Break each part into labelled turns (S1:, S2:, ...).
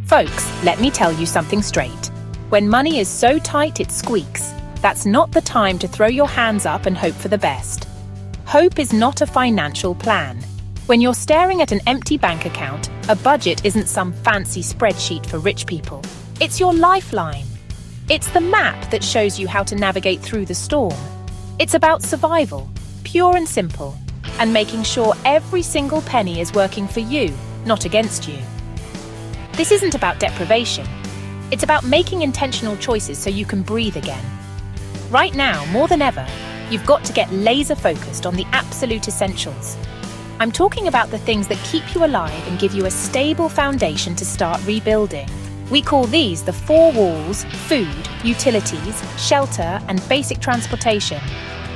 S1: Folks, let me tell you something straight. When money is so tight it squeaks, that's not the time to throw your hands up and hope for the best. Hope is not a financial plan. When you're staring at an empty bank account, a budget isn't some fancy spreadsheet for rich people. It's your lifeline. It's the map that shows you how to navigate through the storm. It's about survival, pure and simple, and making sure every single penny is working for you, not against you. This isn't about deprivation. It's about making intentional choices so you can breathe again. Right now, more than ever, you've got to get laser-focused on the absolute essentials. I'm talking about the things that keep you alive and give you a stable foundation to start rebuilding. We call these the four walls: food, utilities, shelter, and basic transportation.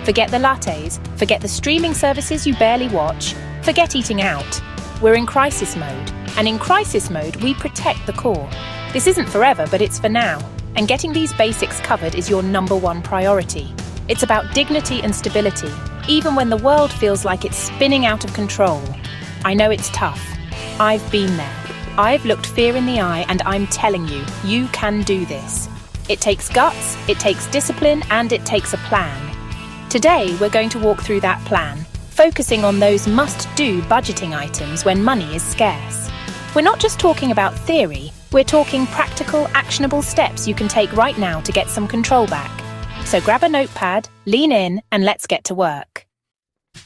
S1: Forget the lattes, forget the streaming services you barely watch, forget eating out. We're in crisis mode, and in crisis mode, we protect the core. This isn't forever, but it's for now, and getting these basics covered is your #1 priority. It's about dignity and stability, even when the world feels like it's spinning out of control. I know it's tough. I've been there. I've looked fear in the eye, and I'm telling you, you can do this. It takes guts, it takes discipline, and it takes a plan. Today, we're going to walk through that plan, focusing on those must-do budgeting items when money is scarce. We're not just talking about theory, we're talking practical, actionable steps you can take right now to get some control back. So grab a notepad, lean in, and let's get to work.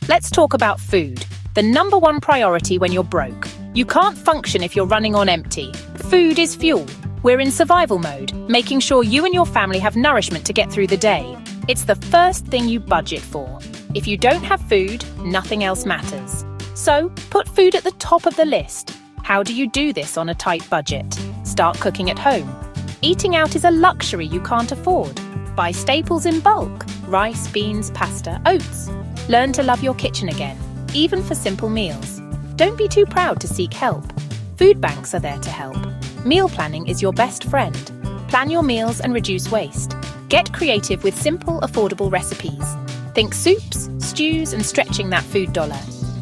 S1: Let's talk about food, the #1 priority when you're broke. You can't function if you're running on empty. Food is fuel. We're in survival mode, making sure you and your family have nourishment to get through the day. It's the first thing you budget for. If you don't have food, nothing else matters. So, put food at the top of the list. How do you do this on a tight budget? Start cooking at home. Eating out is a luxury you can't afford. Buy staples in bulk: rice, beans, pasta, oats. Learn to love your kitchen again, even for simple meals. Don't be too proud to seek help. Food banks are there to help. Meal planning is your best friend. Plan your meals and reduce waste. Get creative with simple, affordable recipes. Think soups, stews, and stretching that food dollar.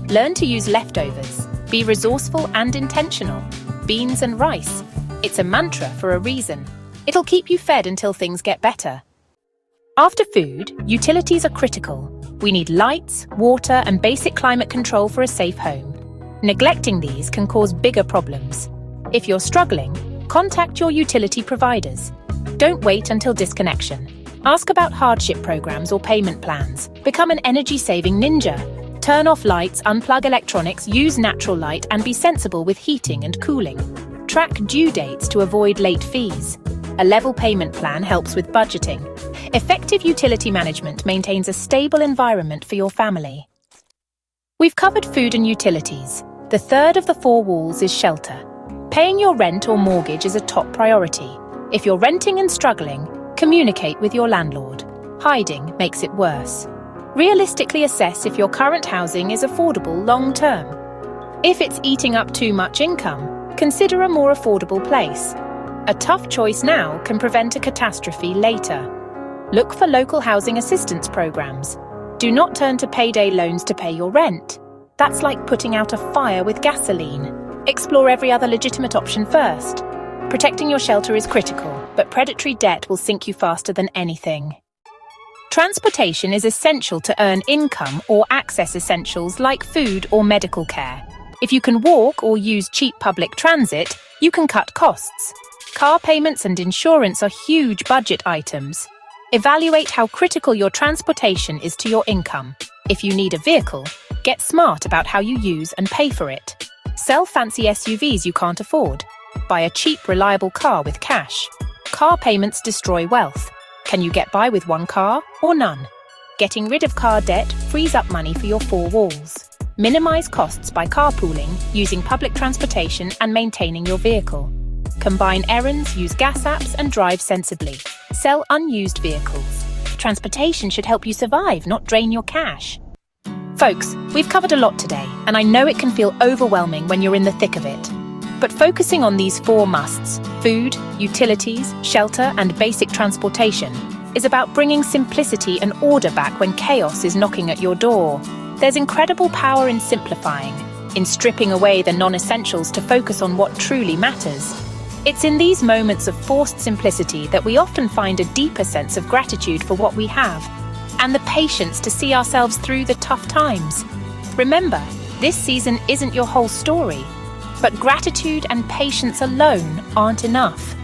S1: Learn to use leftovers. Be resourceful and intentional. Beans and rice. It's a mantra for a reason. It'll keep you fed until things get better. After food, utilities are critical. We need lights, water, and basic climate control for a safe home. Neglecting these can cause bigger problems. If you're struggling, contact your utility providers. Don't wait until disconnection. Ask about hardship programs or payment plans. Become an energy-saving ninja. Turn off lights, unplug electronics, use natural light, and be sensible with heating and cooling. Track due dates to avoid late fees. A level payment plan helps with budgeting. Effective utility management maintains a stable environment for your family. We've covered food and utilities. The third of the four walls is shelter. Paying your rent or mortgage is a top priority. If you're renting and struggling, communicate with your landlord. Hiding makes it worse. Realistically assess if your current housing is affordable long-term. If it's eating up too much income, consider a more affordable place. A tough choice now can prevent a catastrophe later. Look for local housing assistance programs. Do not turn to payday loans to pay your rent. That's like putting out a fire with gasoline. Explore every other legitimate option first. Protecting your shelter is critical, but predatory debt will sink you faster than anything. Transportation is essential to earn income or access essentials like food or medical care. If you can walk or use cheap public transit, you can cut costs. Car payments and insurance are huge budget items. Evaluate how critical your transportation is to your income. If you need a vehicle, get smart about how you use and pay for it. Sell fancy SUVs you can't afford. Buy a cheap, reliable car with cash. Car payments destroy wealth. Can you get by with one car or none? Getting rid of car debt frees up money for your four walls. Minimize costs by carpooling, using public transportation, and maintaining your vehicle. Combine errands, use gas apps, and drive sensibly. Sell unused vehicles. Transportation should help you survive, not drain your cash. Folks, we've covered a lot today, and I know it can feel overwhelming when you're in the thick of it. But focusing on these four musts, food, utilities, shelter, and basic transportation, is about bringing simplicity and order back when chaos is knocking at your door. There's incredible power in simplifying, in stripping away the non-essentials to focus on what truly matters. It's in these moments of forced simplicity that we often find a deeper sense of gratitude for what we have, and the patience to see ourselves through the tough times. Remember, this season isn't your whole story, but gratitude and patience alone aren't enough.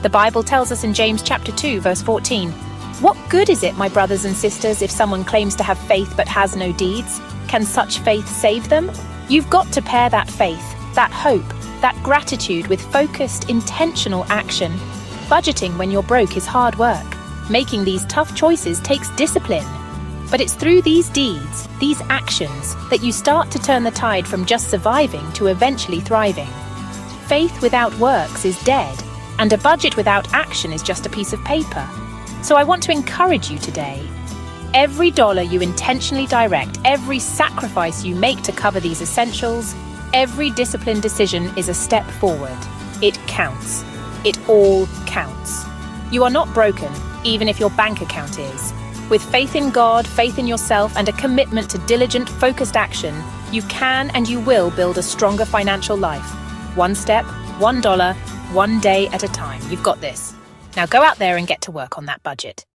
S1: The Bible tells us in James chapter 2, verse 14, "What good is it, my brothers and sisters, if someone claims to have faith but has no deeds? Can such faith save them?" You've got to pair that faith, that hope, that gratitude with focused, intentional action. Budgeting when you're broke is hard work. Making these tough choices takes discipline. But it's through these deeds, these actions, that you start to turn the tide from just surviving to eventually thriving. Faith without works is dead, and a budget without action is just a piece of paper. So I want to encourage you today. Every dollar you intentionally direct, every sacrifice you make to cover these essentials, every disciplined decision is a step forward. It counts. It all counts. You are not broken, even if your bank account is. With faith in God, faith in yourself, and a commitment to diligent, focused action, you can and you will build a stronger financial life. One step, $1, one day at a time. You've got this. Now go out there and get to work on that budget.